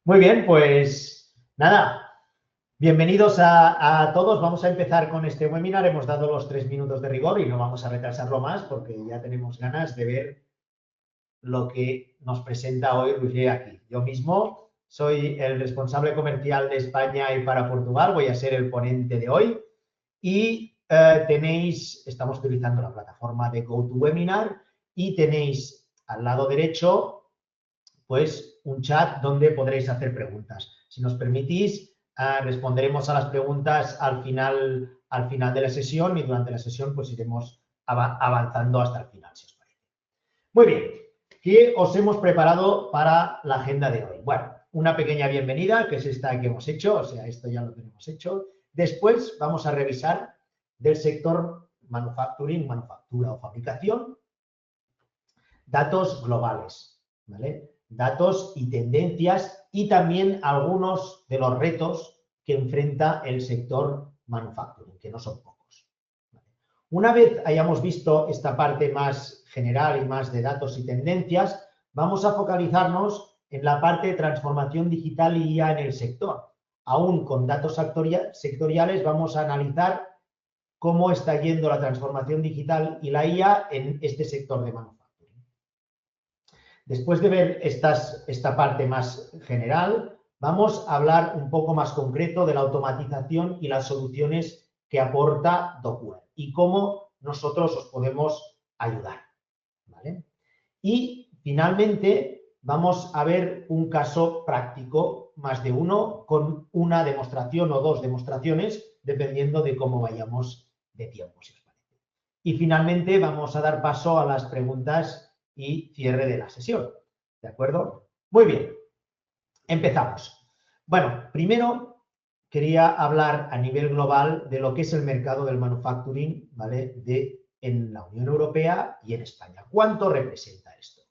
Muy bien, pues nada, bienvenidos a todos. Vamos a empezar con este webinar. Hemos dado los 3 minutos de rigor y no vamos a retrasarlo más porque ya tenemos ganas de ver lo que nos presenta hoy Roger aquí. Yo mismo soy el responsable comercial de España y para Portugal, voy a ser el ponente de hoy y estamos utilizando la plataforma de GoToWebinar y tenéis al lado derecho pues un chat donde podréis hacer preguntas. Si nos permitís, responderemos a las preguntas al final de la sesión y durante la sesión pues iremos avanzando hasta el final, si os parece. Muy bien, ¿qué os hemos preparado para la agenda de hoy? Bueno, una pequeña bienvenida, que es esta que hemos hecho, o sea, esto ya lo tenemos hecho. Después vamos a revisar del sector manufacturing, manufactura o fabricación, datos globales, ¿vale? Datos y tendencias y también algunos de los retos que enfrenta el sector manufacturing, que no son pocos. Una vez hayamos visto esta parte más general y más de datos y tendencias, vamos a focalizarnos en la parte de transformación digital y IA en el sector. Aún con datos sectoriales vamos a analizar cómo está yendo la transformación digital y la IA en este sector de manufacturing. Después de ver esta parte más general, vamos a hablar un poco más concreto de la automatización y las soluciones que aporta Dockware y cómo nosotros os podemos ayudar, ¿vale? Y finalmente vamos a ver un caso práctico, más de uno, con una demostración o dos demostraciones, dependiendo de cómo vayamos de tiempo, si os parece. Y finalmente vamos a dar paso a las preguntas y cierre de la sesión. ¿De acuerdo? Muy bien. Empezamos. Bueno, primero quería hablar a nivel global de lo que es el mercado del manufacturing, ¿vale? En la Unión Europea y en España. ¿Cuánto representa esto?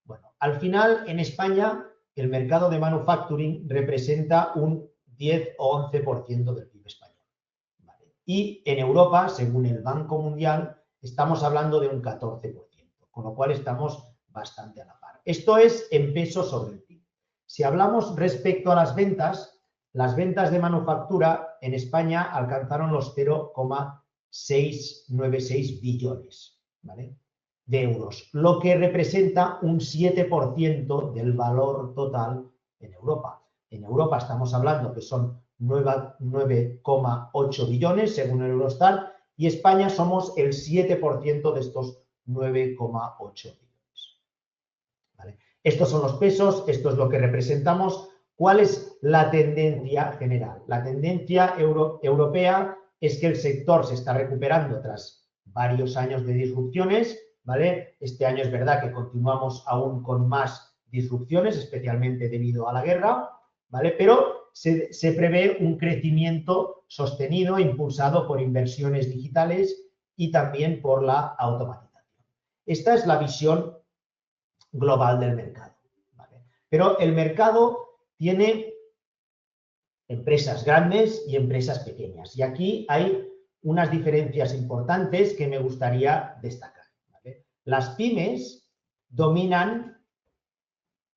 Bueno, al final en España el mercado de manufacturing representa un 10 o 11% del PIB español, ¿vale? Y en Europa, según el Banco Mundial, estamos hablando de un 14%, con lo cual estamos bastante a la par. Esto es en peso sobre el PIB. Si hablamos respecto a las ventas de manufactura en España alcanzaron los 0,696 billones, ¿vale?, de euros, lo que representa un 7% del valor total en Europa. En Europa estamos hablando que son 9,8 billones según el Eurostat y España somos el 7% de estos 9,8 billones. ¿Vale? Estos son los pesos, esto es lo que representamos. ¿Cuál es la tendencia general? La tendencia europea es que el sector se está recuperando tras varios años de disrupciones, ¿vale? Este año es verdad que continuamos aún con más disrupciones, especialmente debido a la guerra, ¿vale? Pero se prevé un crecimiento sostenido, impulsado por inversiones digitales y también por la automatización. Esta es la visión global del mercado, ¿vale? Pero el mercado tiene empresas grandes y empresas pequeñas. Y aquí hay unas diferencias importantes que me gustaría destacar, ¿vale? Las pymes dominan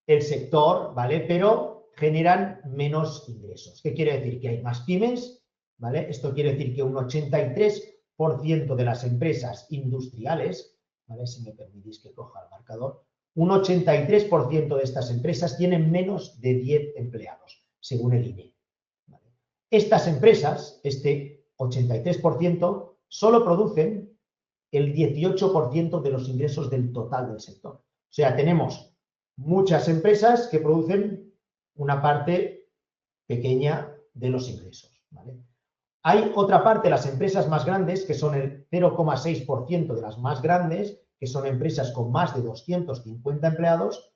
el sector, ¿vale?, pero generan menos ingresos. ¿Qué quiere decir? Que hay más pymes, ¿vale? Esto quiere decir que un 83% de las empresas industriales, ¿vale?, si me permitís que coja el marcador, un 83% de estas empresas tienen menos de 10 empleados, según el INE. ¿Vale? Estas empresas, este 83%, solo producen el 18% de los ingresos del total del sector. O sea, tenemos muchas empresas que producen una parte pequeña de los ingresos, ¿vale? Hay otra parte, las empresas más grandes, que son el 0,6% de las más grandes, que son empresas con más de 250 empleados,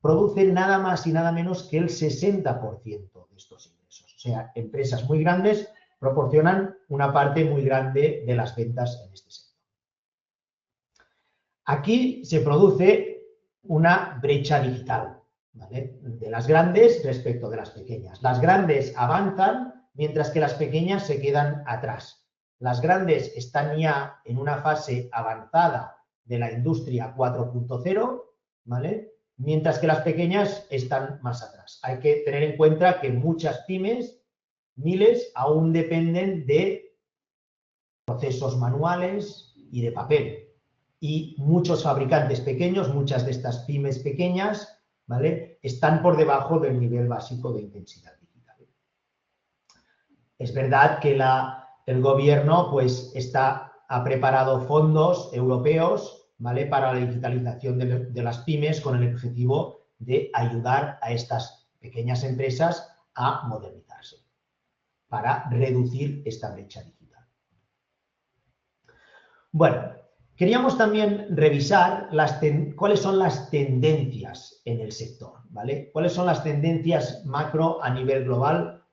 producen nada más y nada menos que el 60% de estos ingresos. O sea, empresas muy grandes proporcionan una parte muy grande de las ventas en este sector. Aquí se produce una brecha digital, ¿vale?, de las grandes respecto de las pequeñas. Las grandes avanzan mientras que las pequeñas se quedan atrás. Las grandes están ya en una fase avanzada de la industria 4.0, ¿vale?, mientras que las pequeñas están más atrás. Hay que tener en cuenta que muchas pymes, miles, aún dependen de procesos manuales y de papel. Y muchos fabricantes pequeños, muchas de estas pymes pequeñas, ¿vale?, están por debajo del nivel básico de intensidad digital. Es verdad que el gobierno pues ha preparado fondos europeos, ¿vale?, para la digitalización de las pymes con el objetivo de ayudar a estas pequeñas empresas a modernizarse, para reducir esta brecha digital. Bueno, queríamos también revisar cuáles son las tendencias en el sector, ¿vale? ¿Cuáles son las tendencias macro a nivel global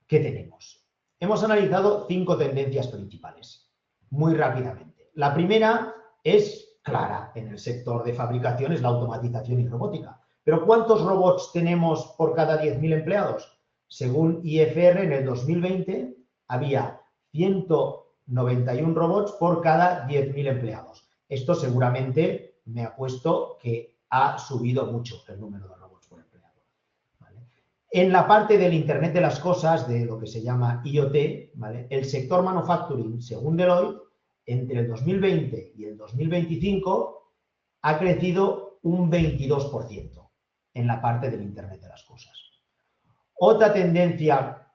que tenemos? Hemos analizado 5 tendencias principales, muy rápidamente. La primera es clara en el sector de fabricación, es la automatización y robótica. ¿Pero cuántos robots tenemos por cada 10.000 empleados? Según IFR, en el 2020 había 191 robots por cada 10.000 empleados. Esto seguramente me apuesto que ha subido mucho el número de robots por empleado, ¿vale? En la parte del Internet de las cosas, de lo que se llama IoT, ¿vale?, el sector manufacturing, según Deloitte, entre el 2020 y el 2025 ha crecido un 22% en la parte del Internet de las cosas. Otra tendencia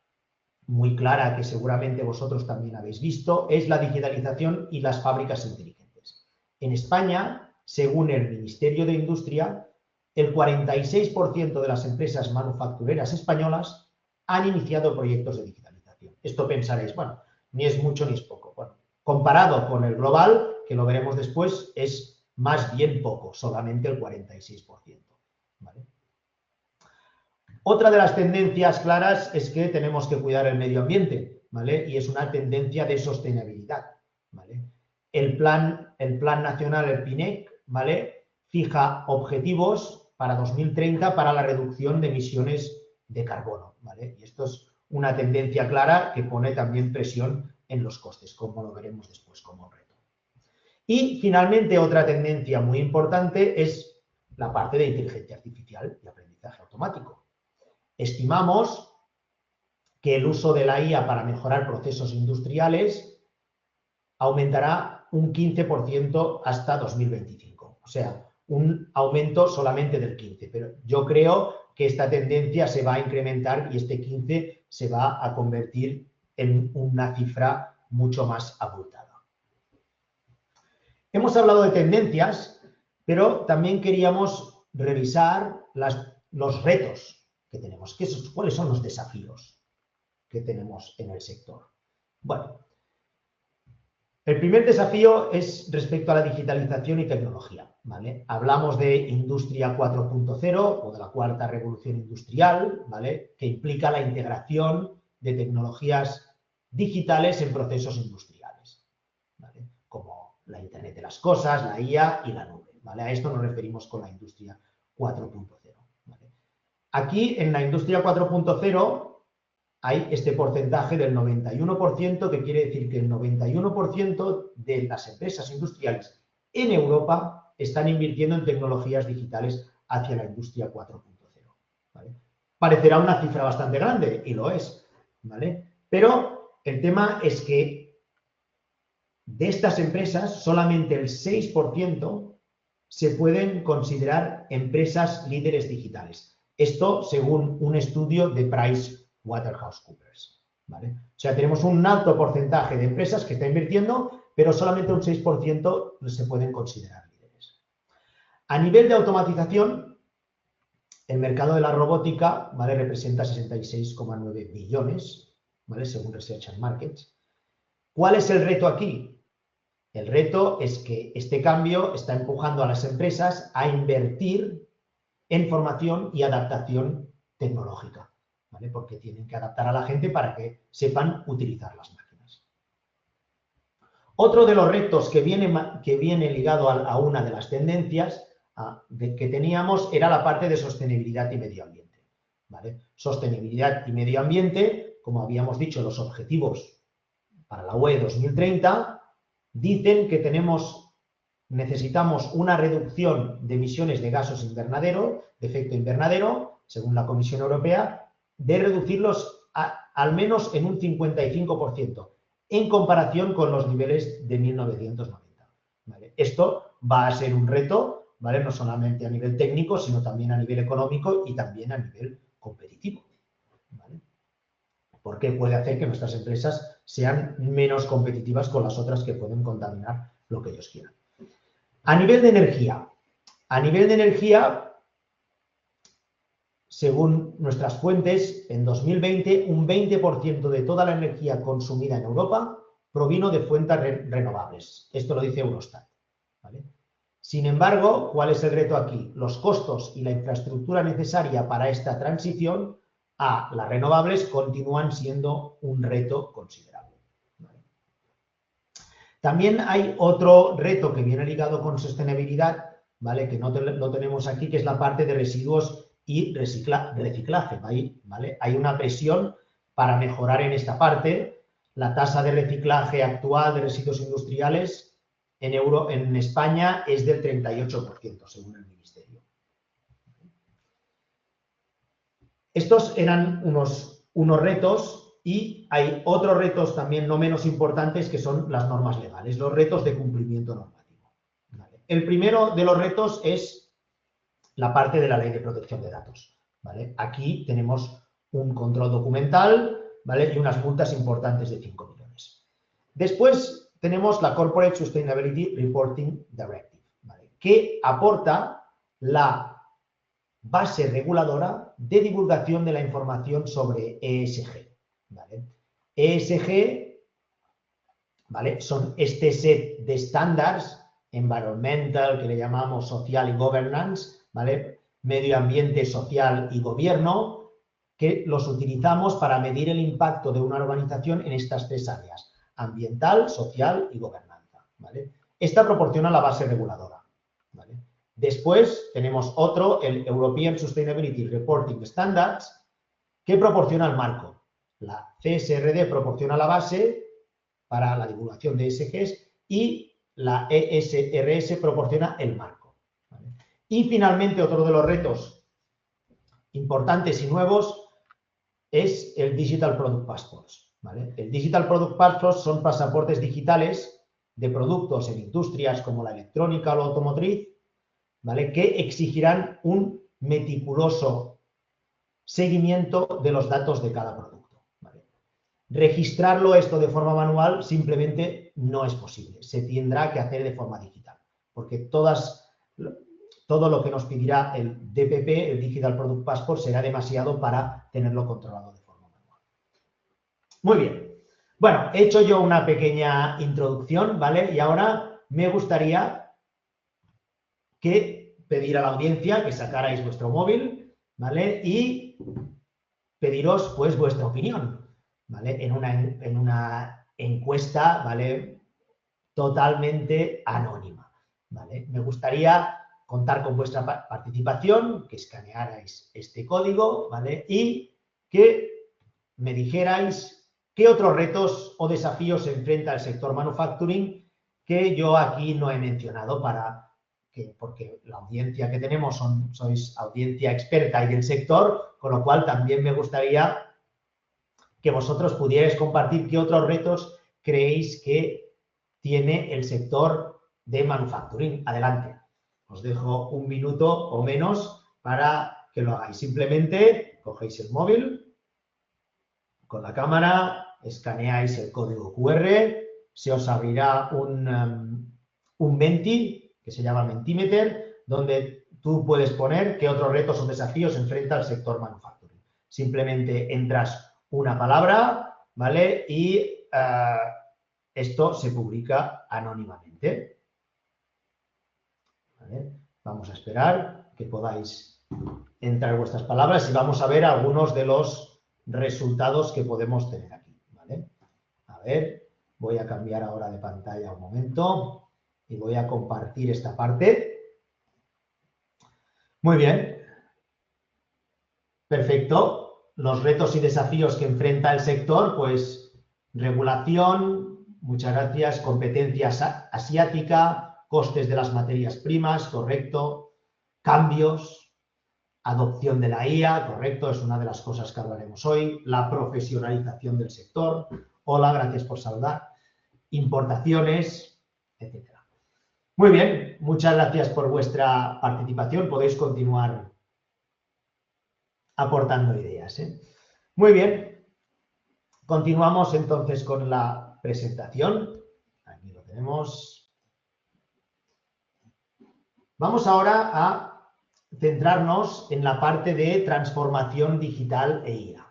muy clara que seguramente vosotros también habéis visto es la digitalización y las fábricas inteligentes. En España, según el Ministerio de Industria, el 46% de las empresas manufactureras españolas han iniciado proyectos de digitalización. Esto pensaréis, bueno, ni es mucho ni es poco. Bueno, comparado con el global, que lo veremos después, es más bien poco, solamente el 46%. ¿Vale? Otra de las tendencias claras es que tenemos que cuidar el medio ambiente, ¿vale? Y es una tendencia de sostenibilidad, ¿vale? El plan nacional, el PINEC, ¿vale?, fija objetivos para 2030 para la reducción de emisiones de carbono, ¿vale? Y esto es una tendencia clara que pone también presión en los costes, como lo veremos después como reto. Y finalmente, otra tendencia muy importante es la parte de inteligencia artificial y aprendizaje automático. Estimamos que el uso de la IA para mejorar procesos industriales aumentará un 15% hasta 2025. O sea, un aumento solamente del 15%. Pero yo creo que esta tendencia se va a incrementar y este 15% se va a convertir en una cifra mucho más abultada. Hemos hablado de tendencias, pero también queríamos revisar los retos que tenemos. ¿Cuáles son los desafíos que tenemos en el sector? Bueno, el primer desafío es respecto a la digitalización y tecnología, ¿vale? Hablamos de Industria 4.0 o de la cuarta revolución industrial, ¿vale?, que implica la integración de tecnologías digitales en procesos industriales, ¿vale?, como la Internet de las cosas, la IA y la nube, ¿vale? A esto nos referimos con la Industria 4.0. Aquí, en la Industria 4.0, hay este porcentaje del 91%, que quiere decir que el 91% de las empresas industriales en Europa están invirtiendo en tecnologías digitales hacia la Industria 4.0. ¿Vale? Parecerá una cifra bastante grande, y lo es, ¿vale? Pero el tema es que de estas empresas, solamente el 6% se pueden considerar empresas líderes digitales. Esto según un estudio de PricewaterhouseCoopers, ¿vale? O sea, tenemos un alto porcentaje de empresas que están invirtiendo, pero solamente un 6% se pueden considerar líderes. A nivel de automatización, el mercado de la robótica, ¿vale?, representa 66,9 billones, ¿vale?, según Research and Markets. ¿Cuál es el reto aquí? El reto es que este cambio está empujando a las empresas a invertir en formación y adaptación tecnológica, ¿vale?, porque tienen que adaptar a la gente para que sepan utilizar las máquinas. Otro de los retos que viene ligado a una de las tendencias que teníamos era la parte de sostenibilidad y medio ambiente, ¿vale? Sostenibilidad y medio ambiente, como habíamos dicho, los objetivos para la UE 2030 dicen que tenemos necesitamos una reducción de emisiones de gases invernadero, de efecto invernadero, según la Comisión Europea, de reducirlos al menos en un 55%, en comparación con los niveles de 1990. ¿Vale? Esto va a ser un reto, ¿vale? No solamente a nivel técnico, sino también a nivel económico y también a nivel competitivo. ¿Vale? Porque puede hacer que nuestras empresas sean menos competitivas con las otras que pueden contaminar lo que ellos quieran. A nivel de energía, según nuestras fuentes, en 2020 un 20% de toda la energía consumida en Europa provino de fuentes renovables. Esto lo dice Eurostat. ¿Vale? Sin embargo, ¿cuál es el reto aquí? Los costos y la infraestructura necesaria para esta transición a las renovables continúan siendo un reto considerable. ¿Vale? También hay otro reto que viene ligado con sostenibilidad, ¿vale? Que no lo tenemos aquí, que es la parte de residuos y reciclaje. ¿Vale? Hay una presión para mejorar en esta parte. La tasa de reciclaje actual de residuos industriales en España es del 38%, según el Ministerio. Estos eran unos retos y hay otros retos también no menos importantes que son las normas legales, los retos de cumplimiento normativo. ¿Vale? El primero de los retos es la parte de la Ley de Protección de Datos. ¿Vale? Aquí tenemos un control documental, ¿vale? Y unas multas importantes de 5 millones. Después tenemos la Corporate Sustainability Reporting Directive, ¿vale? Que aporta la base reguladora de divulgación de la información sobre ESG. ¿Vale? ESG, ¿vale? Son este set de estándares environmental, que le llamamos social y governance, ¿vale? Medio ambiente, social y gobierno, que los utilizamos para medir el impacto de una organización en estas tres áreas: ambiental, social y gobernanza. ¿Vale? Esta proporciona la base reguladora. ¿Vale? Después tenemos otro, el European Sustainability Reporting Standards, que proporciona el marco. La CSRD proporciona la base para la divulgación de ESGs y la ESRS proporciona el marco. ¿Vale? Y finalmente, otro de los retos importantes y nuevos es el Digital Product Passports. ¿Vale? El Digital Product Passports son pasaportes digitales de productos en industrias como la electrónica o la automotriz, ¿vale? Que exigirán un meticuloso seguimiento de los datos de cada producto. ¿Vale? Registrarlo esto de forma manual simplemente no es posible. Se tendrá que hacer de forma digital, porque todo lo que nos pedirá el DPP, el Digital Product Passport, será demasiado para tenerlo controlado de forma manual. Muy bien. Bueno, he hecho yo una pequeña introducción, ¿vale? Y ahora me gustaría pedir a la audiencia que sacarais vuestro móvil, ¿vale? Y pediros, pues, vuestra opinión, ¿vale? En una encuesta, ¿vale? Totalmente anónima, ¿vale? Me gustaría contar con vuestra participación, que escanearais este código, ¿vale? Y que me dijerais qué otros retos o desafíos se enfrenta el sector manufacturing que yo aquí no he mencionado porque la audiencia que tenemos sois audiencia experta y del sector, con lo cual también me gustaría que vosotros pudierais compartir qué otros retos creéis que tiene el sector de manufacturing. Adelante. Os dejo un minuto o menos para que lo hagáis. Simplemente cogéis el móvil con la cámara, escaneáis el código QR, se os abrirá un Menti, que se llama Mentimeter, donde tú puedes poner qué otros retos o desafíos enfrenta el sector manufacturing. Simplemente entras una palabra, ¿vale? Y esto se publica anónimamente. ¿Vale? Vamos a esperar que podáis entrar vuestras palabras y vamos a ver algunos de los resultados que podemos tener aquí. ¿Vale? A ver, voy a cambiar ahora de pantalla un momento. Y voy a compartir esta parte. Muy bien. Perfecto. Los retos y desafíos que enfrenta el sector, pues regulación, muchas gracias, competencia asiática, costes de las materias primas, correcto, cambios, adopción de la IA, correcto, es una de las cosas que hablaremos hoy, la profesionalización del sector, hola, gracias por saludar, importaciones, etc. Muy bien, muchas gracias por vuestra participación, podéis continuar aportando ideas, ¿eh? Muy bien, continuamos entonces con la presentación, aquí lo tenemos. Vamos ahora a centrarnos en la parte de transformación digital e IA.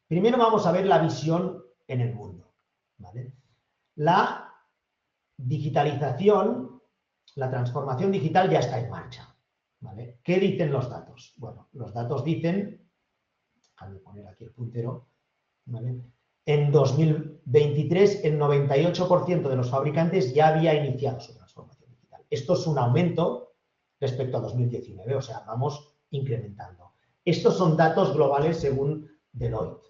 Primero vamos a ver la visión en el mundo, ¿vale? La digitalización, la transformación digital ya está en marcha, ¿vale? ¿Qué dicen los datos? Bueno, los datos dicen, déjame poner aquí el puntero, ¿vale? En 2023 el 98% de los fabricantes ya había iniciado su transformación digital. Esto es un aumento respecto a 2019, o sea, vamos incrementando. Estos son datos globales según Deloitte,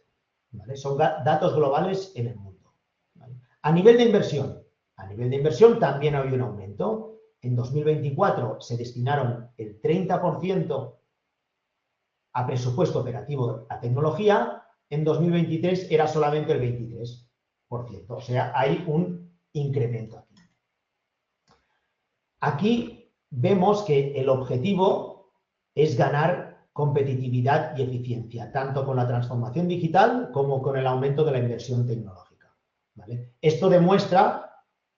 ¿vale? Son datos globales en el mundo, ¿vale? A nivel de inversión también había un aumento. En 2024 se destinaron el 30% a presupuesto operativo a tecnología, en 2023 era solamente el 23%, o sea, hay un incremento aquí. Aquí vemos que el objetivo es ganar competitividad y eficiencia, tanto con la transformación digital como con el aumento de la inversión tecnológica, ¿vale? Esto demuestra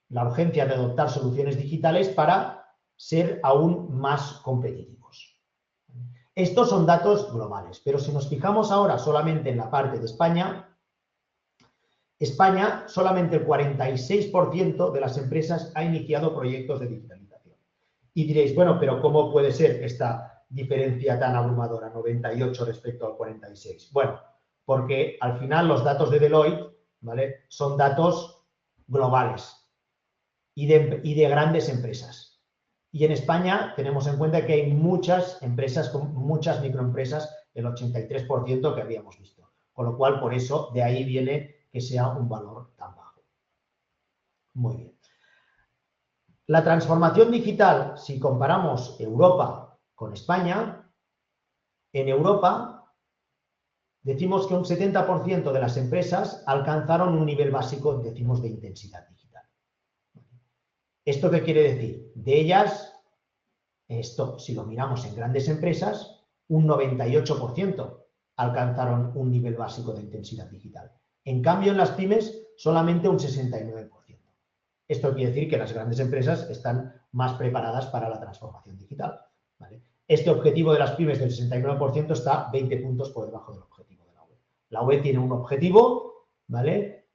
la urgencia de adoptar soluciones digitales para ser aún más competitivos. Estos son datos globales, pero si nos fijamos ahora solamente en la parte de España, solamente el 46% de las empresas ha iniciado proyectos de digitalización. Y diréis, bueno, pero ¿cómo puede ser esta diferencia tan abrumadora, 98 respecto al 46? Bueno, porque al final los datos de Deloitte, ¿vale?, son datos globales y de grandes empresas. Y en España tenemos en cuenta que hay muchas empresas, muchas microempresas, el 83% que habíamos visto. Con lo cual, por eso, de ahí viene que sea un valor tan bajo. Muy bien. La transformación digital, si comparamos Europa con España, en Europa decimos que un 70% de las empresas alcanzaron un nivel básico, decimos, de intensidad digital. ¿Esto qué quiere decir? De ellas, esto, si lo miramos en grandes empresas, un 98% alcanzaron un nivel básico de intensidad digital. En cambio, en las pymes, solamente un 69%. Esto quiere decir que las grandes empresas están más preparadas para la transformación digital, ¿vale? Este objetivo de las pymes del 69% está 20 puntos por debajo del objetivo de la UE. La UE tiene un objetivo, ¿vale?,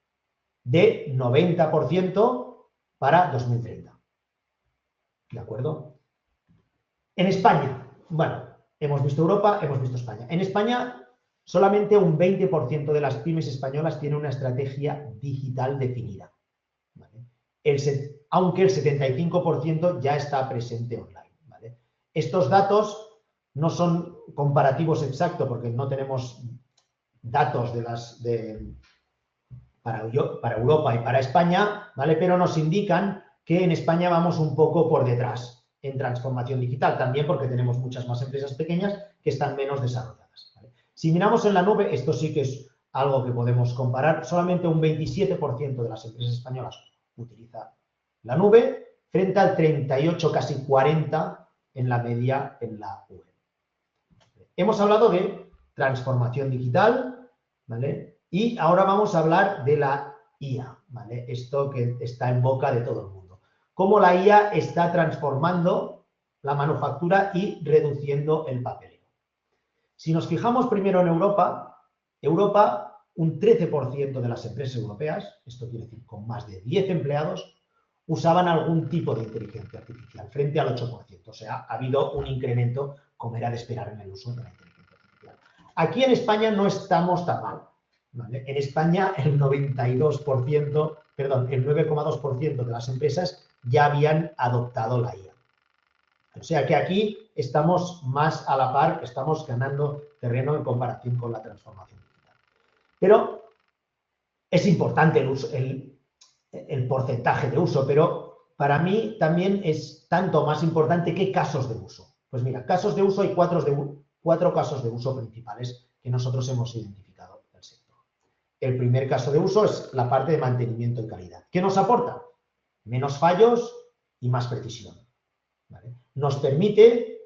de 90% para 2030. ¿De acuerdo? En España, bueno, hemos visto Europa, hemos visto España. En España, solamente un 20% de las pymes españolas tiene una estrategia digital definida, ¿vale? Aunque el 75% ya está presente online, ¿vale? Estos datos no son comparativos exactos porque no tenemos datos para Europa y para España, ¿vale?, pero nos indican que en España vamos un poco por detrás en transformación digital, también porque tenemos muchas más empresas pequeñas que están menos desarrolladas, ¿vale? Si miramos en la nube, esto sí que es algo que podemos comparar, solamente un 27% de las empresas españolas utiliza la nube, frente al 38, casi 40 en la media en la UE. Hemos hablado de transformación digital, ¿vale?, y ahora vamos a hablar de la IA, ¿vale?, esto que está en boca de todo el mundo. Cómo la IA está transformando la manufactura y reduciendo el papeleo. Si nos fijamos primero en Europa, un 13% de las empresas europeas, esto quiere decir con más de 10 empleados, usaban algún tipo de inteligencia artificial, frente al 8%. O sea, ha habido un incremento, como era de esperar, en el uso de la inteligencia artificial. Aquí en España no estamos tan mal, ¿vale? En España el 9,2% de las empresas ya habían adoptado la IA. O sea que aquí estamos más a la par, estamos ganando terreno en comparación con la transformación digital. Pero es importante el porcentaje de uso, pero para mí también es tanto más importante que casos de uso. Pues mira, casos de uso hay cuatro casos de uso principales que nosotros hemos identificado del sector. El primer caso de uso es la parte de mantenimiento y calidad. ¿Qué nos aporta? Menos fallos y más precisión, ¿vale? Nos permite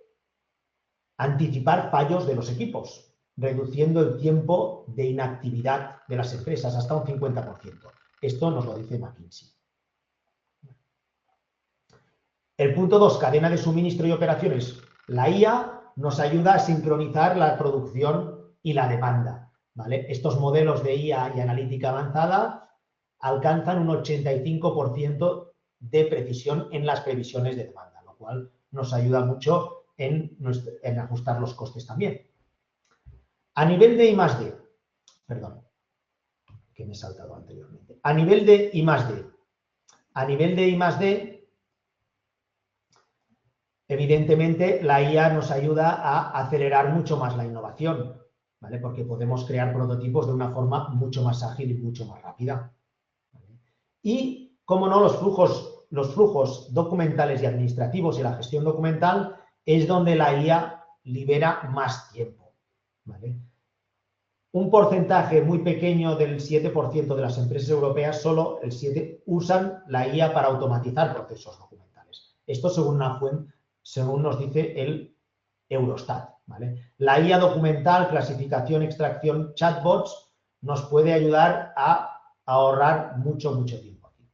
anticipar fallos de los equipos, reduciendo el tiempo de inactividad de las empresas hasta un 50%. Esto nos lo dice McKinsey. El punto 2, cadena de suministro y operaciones. La IA nos ayuda a sincronizar la producción y la demanda, ¿vale? Estos modelos de IA y analítica avanzada alcanzan un 85% de precisión en las previsiones de demanda, lo cual nos ayuda mucho en ajustar los costes también. A nivel de I+D, perdón, que me he saltado anteriormente. A nivel de I+D, evidentemente la IA nos ayuda a acelerar mucho más la innovación, ¿vale? Porque podemos crear prototipos de una forma mucho más ágil y mucho más rápida, ¿vale? Y, como no, los flujos documentales y administrativos y la gestión documental es donde la IA libera más tiempo, ¿vale? Un porcentaje muy pequeño del 7% de las empresas europeas, solo el 7%, usan la IA para automatizar procesos documentales. Esto según nos dice el Eurostat, ¿vale? La IA documental, clasificación, extracción, chatbots, nos puede ayudar a ahorrar mucho tiempo aquí.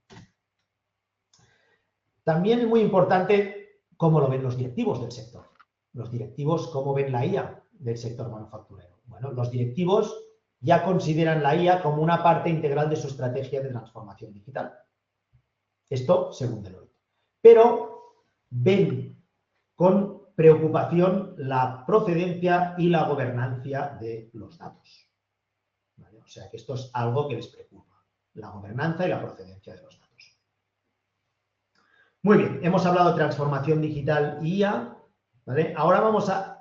También es muy importante cómo lo ven los directivos del sector. Los directivos, cómo ven la IA del sector manufacturero. Bueno, los directivos ya consideran la IA como una parte integral de su estrategia de transformación digital. Esto según Deloitte. Pero ven con preocupación la procedencia y la gobernancia de los datos, ¿vale? O sea que esto es algo que les preocupa, la gobernanza y la procedencia de los datos. Muy bien, hemos hablado de transformación digital y IA, ¿vale?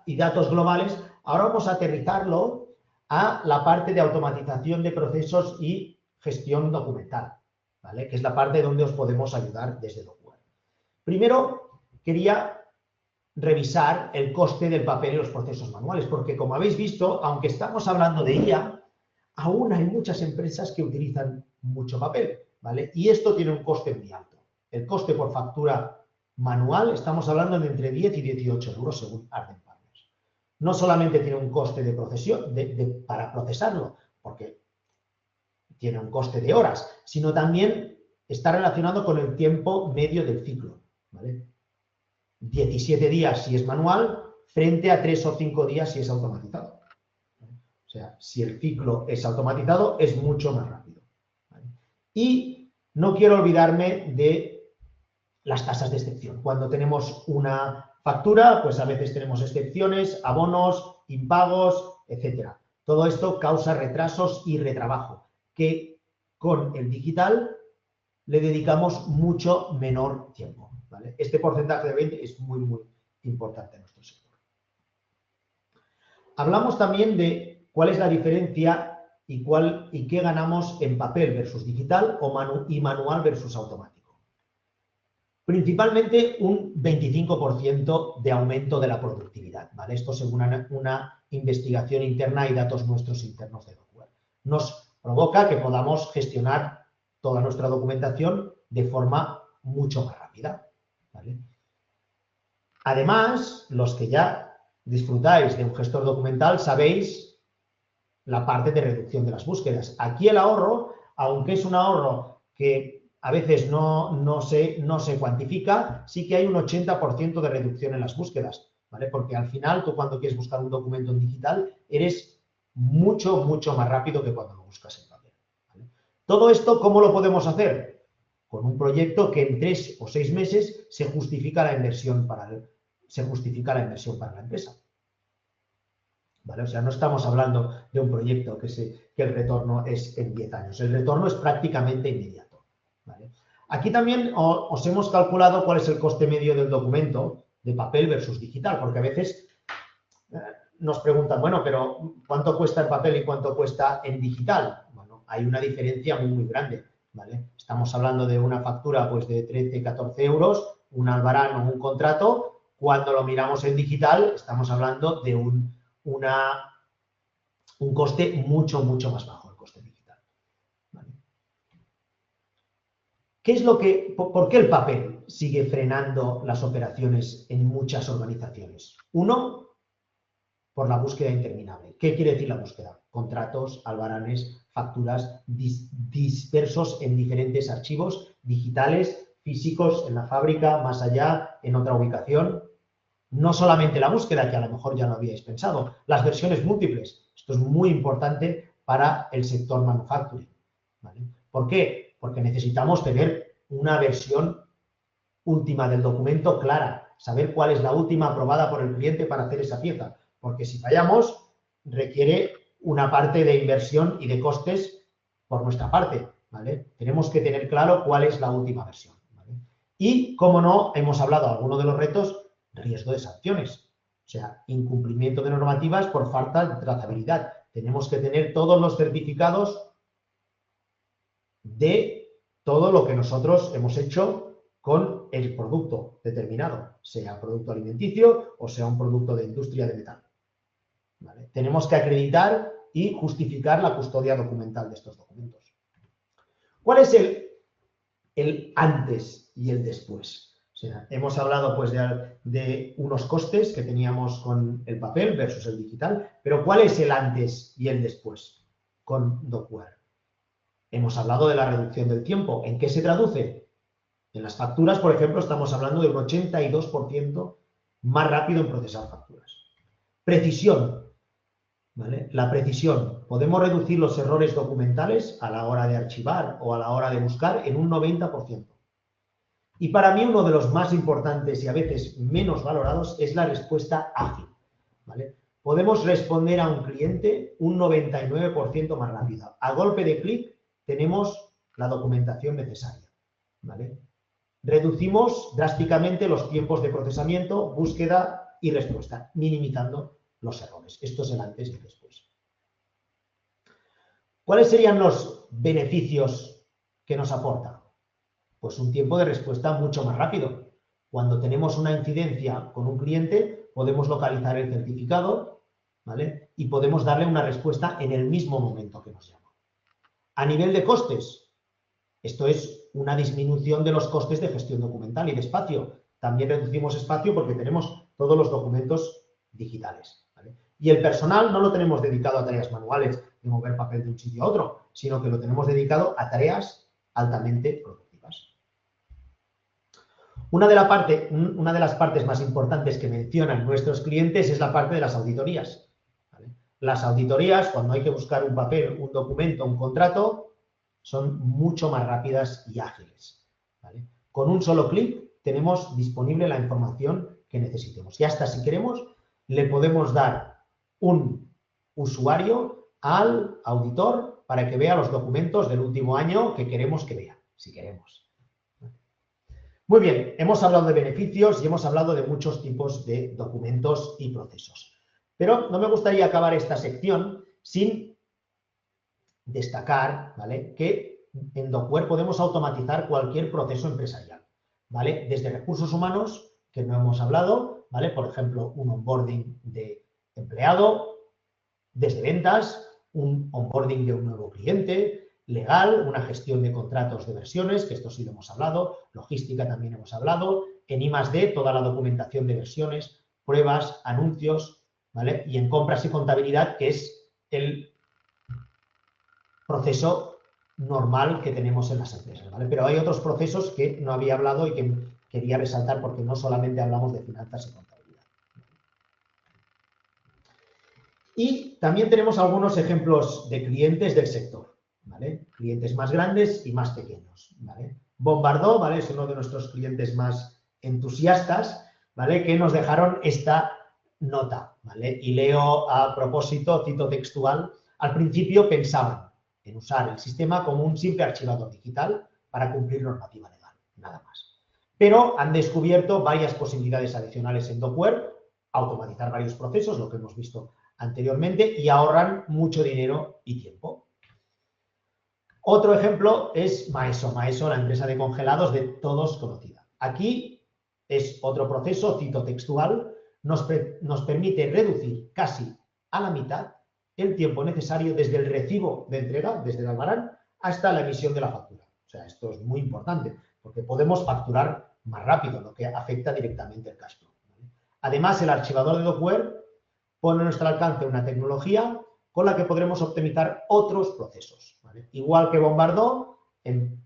Y datos globales. Ahora vamos a aterrizarlo a la parte de automatización de procesos y gestión documental, ¿vale? Que es la parte donde os podemos ayudar desde DocWare. Primero, quería revisar el coste del papel y los procesos manuales, porque como habéis visto, aunque estamos hablando de IA, aún hay muchas empresas que utilizan mucho papel, ¿vale? Y esto tiene un coste muy alto. El coste por factura manual, estamos hablando de entre 10 y 18 euros según Arden Partners. No solamente tiene un coste de procesión, para procesarlo, porque tiene un coste de horas, sino también está relacionado con el tiempo medio del ciclo, ¿vale? 17 días si es manual, frente a 3 o 5 días si es automatizado. O sea, si el ciclo es automatizado, es mucho más rápido, ¿vale? Y no quiero olvidarme de las tasas de excepción. Cuando tenemos una factura, pues a veces tenemos excepciones, abonos, impagos, etcétera. Todo esto causa retrasos y retrabajo, que con el digital le dedicamos mucho menor tiempo, ¿vale? Este porcentaje de 20 es muy importante en nuestro sector. Hablamos también de cuál es la diferencia y qué ganamos en papel versus digital y manual versus automático. Principalmente un 25% de aumento de la productividad, ¿vale? Esto según una investigación interna y datos nuestros internos de DocWare. Nos provoca que podamos gestionar toda nuestra documentación de forma mucho más rápida, ¿vale? Además, los que ya disfrutáis de un gestor documental sabéis la parte de reducción de las búsquedas. Aquí el ahorro, aunque es un ahorro que a veces no se cuantifica, sí que hay un 80% de reducción en las búsquedas, ¿vale? Porque al final tú cuando quieres buscar un documento en digital eres mucho más rápido que cuando lo buscas en papel, ¿vale? Todo esto, ¿cómo lo podemos hacer? Con un proyecto que en 3 o 6 meses se justifica la inversión para la empresa, ¿vale? O sea, no estamos hablando de un proyecto que el retorno es en 10 años. El retorno es prácticamente inmediato, ¿vale? Aquí también os hemos calculado cuál es el coste medio del documento de papel versus digital, porque a veces nos preguntan, bueno, pero ¿cuánto cuesta el papel y cuánto cuesta en digital? Bueno, hay una diferencia muy grande. ¿vale? Estamos hablando de una factura pues, de 13, 14 euros, un albarán o un contrato. Cuando lo miramos en digital, estamos hablando de un coste mucho, mucho más bajo, el coste digital. ¿Vale? ¿Por qué el papel sigue frenando las operaciones en muchas organizaciones? Uno, por la búsqueda interminable. ¿Qué quiere decir la búsqueda? Contratos, albaranes, facturas dispersos en diferentes archivos digitales, físicos, en la fábrica, más allá, en otra ubicación. No solamente la búsqueda, que a lo mejor ya lo habíais pensado, las versiones múltiples. Esto es muy importante para el sector manufacturing. ¿Vale? ¿Por qué? Porque necesitamos tener una versión última del documento clara, saber cuál es la última aprobada por el cliente para hacer esa pieza. Porque si fallamos, requiere una parte de inversión y de costes por nuestra parte, ¿vale? Tenemos que tener claro cuál es la última versión, ¿vale? Y, como no, hemos hablado de algunos de los retos, riesgo de sanciones, o sea, incumplimiento de normativas por falta de trazabilidad. Tenemos que tener todos los certificados de todo lo que nosotros hemos hecho con el producto determinado, sea producto alimenticio o sea un producto de industria de metal. ¿Vale? Tenemos que acreditar y justificar la custodia documental de estos documentos. ¿Cuál es el antes y el después? O sea, hemos hablado pues de unos costes que teníamos con el papel versus el digital, pero ¿cuál es el antes y el después con Docware? Hemos hablado de la reducción del tiempo. ¿En qué se traduce? En las facturas, por ejemplo, estamos hablando de un 82% más rápido en procesar facturas. Precisión. ¿Vale? La precisión. Podemos reducir los errores documentales a la hora de archivar o a la hora de buscar en un 90%. Y para mí uno de los más importantes y a veces menos valorados es la respuesta ágil. ¿Vale? Podemos responder a un cliente un 99% más rápido. A golpe de clic tenemos la documentación necesaria. ¿Vale? Reducimos drásticamente los tiempos de procesamiento, búsqueda y respuesta, minimizando los errores. Esto es el antes y el después. ¿Cuáles serían los beneficios que nos aporta? Pues un tiempo de respuesta mucho más rápido. Cuando tenemos una incidencia con un cliente, podemos localizar el certificado, ¿vale? Y podemos darle una respuesta en el mismo momento que nos llama. A nivel de costes, esto es una disminución de los costes de gestión documental y de espacio. También reducimos espacio porque tenemos todos los documentos digitales, ¿vale? Y el personal no lo tenemos dedicado a tareas manuales de mover papel de un sitio a otro, sino que lo tenemos dedicado a tareas altamente productivas. Una de las partes más importantes que mencionan nuestros clientes es la parte de las auditorías, ¿vale? Las auditorías, cuando hay que buscar un papel, un documento, un contrato, son mucho más rápidas y ágiles, ¿vale? Con un solo clic tenemos disponible la información que necesitemos. Y hasta si queremos, le podemos dar un usuario al auditor para que vea los documentos del último año que queremos que vea, si queremos. Muy bien, hemos hablado de beneficios y hemos hablado de muchos tipos de documentos y procesos. Pero no me gustaría acabar esta sección sin destacar, ¿vale?, que en Docware podemos automatizar cualquier proceso empresarial, ¿vale? Desde recursos humanos, que no hemos hablado, ¿vale? Por ejemplo, un onboarding de empleado, desde ventas, un onboarding de un nuevo cliente, legal, una gestión de contratos de versiones, que esto sí lo hemos hablado, logística también hemos hablado, en I+D, toda la documentación de versiones, pruebas, anuncios, ¿vale? Y en compras y contabilidad, que es el proceso normal que tenemos en las empresas, ¿vale? Pero hay otros procesos que no había hablado y que quería resaltar porque no solamente hablamos de finanzas y contabilidad. Y también tenemos algunos ejemplos de clientes del sector, ¿vale? Clientes más grandes y más pequeños, ¿vale? Bombardó, ¿vale?, es uno de nuestros clientes más entusiastas, ¿vale?, que nos dejaron esta nota, ¿vale? Y leo a propósito, cito textual: al principio pensaban en usar el sistema como un simple archivador digital para cumplir normativa legal, nada más. Pero han descubierto varias posibilidades adicionales en Docware, automatizar varios procesos, lo que hemos visto anteriormente, y ahorran mucho dinero y tiempo. Otro ejemplo es Maeso. Maeso, la empresa de congelados de todos conocida. Aquí es otro proceso citotextual, nos permite reducir casi a la mitad el tiempo necesario desde el recibo de entrega, desde el albarán, hasta la emisión de la factura. O sea, esto es muy importante, porque podemos facturar más rápido, lo que afecta directamente el cash flow. Además, el archivador de Dockware pone a nuestro alcance una tecnología con la que podremos optimizar otros procesos, ¿vale? Igual que Bombardó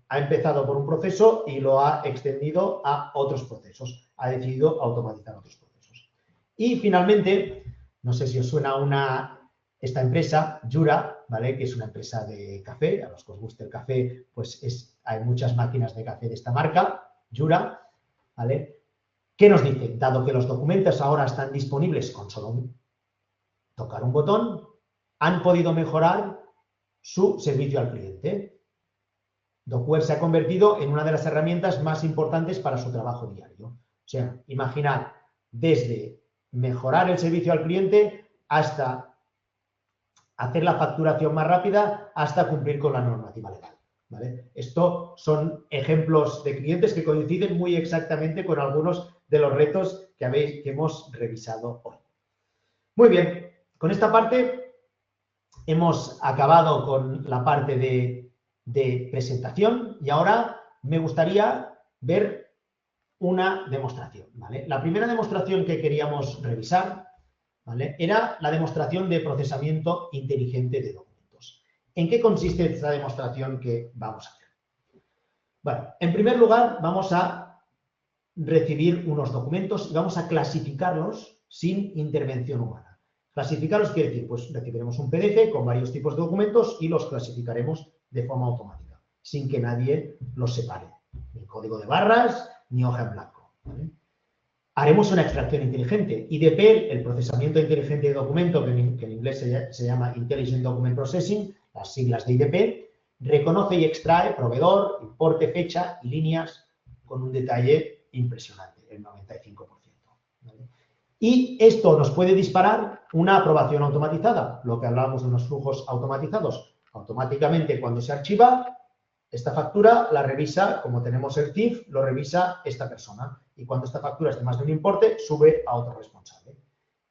ha empezado por un proceso y lo ha extendido a otros procesos, ha decidido automatizar otros procesos. Y finalmente, no sé si os suena esta empresa, Jura, ¿vale? Que es una empresa de café, a los que os guste el café, pues hay muchas máquinas de café de esta marca, Jura, ¿vale? ¿Qué nos dice? Dado que los documentos ahora están disponibles con solo tocar un botón, han podido mejorar su servicio al cliente. Dockware se ha convertido en una de las herramientas más importantes para su trabajo diario. O sea, imaginad, desde mejorar el servicio al cliente hasta hacer la facturación más rápida, hasta cumplir con la normativa legal, ¿vale? Esto son ejemplos de clientes que coinciden muy exactamente con algunos de los retos que hemos revisado hoy. Muy bien, con esta parte hemos acabado con la parte de presentación y ahora me gustaría ver una demostración, ¿vale? La primera demostración que queríamos revisar, ¿vale?, era la demostración de procesamiento inteligente de documentos. ¿En qué consiste esta demostración que vamos a hacer? Bueno, en primer lugar vamos a recibir unos documentos y vamos a clasificarlos sin intervención humana. Clasificarlos quiere decir, pues recibiremos un PDF con varios tipos de documentos y los clasificaremos de forma automática, sin que nadie los separe, ni código de barras, ni hoja en blanco, ¿vale? Haremos una extracción inteligente. IDP, el procesamiento inteligente de documento, que en inglés se llama Intelligent Document Processing, las siglas de IDP, reconoce y extrae proveedor, importe, fecha y líneas con un detalle impresionante, el 95%. ¿Vale? Y esto nos puede disparar una aprobación automatizada, lo que hablábamos de unos flujos automatizados. Automáticamente, cuando se archiva, esta factura la revisa, como tenemos el CIF, lo revisa esta persona. Y cuando esta factura es de más de un importe, sube a otro responsable.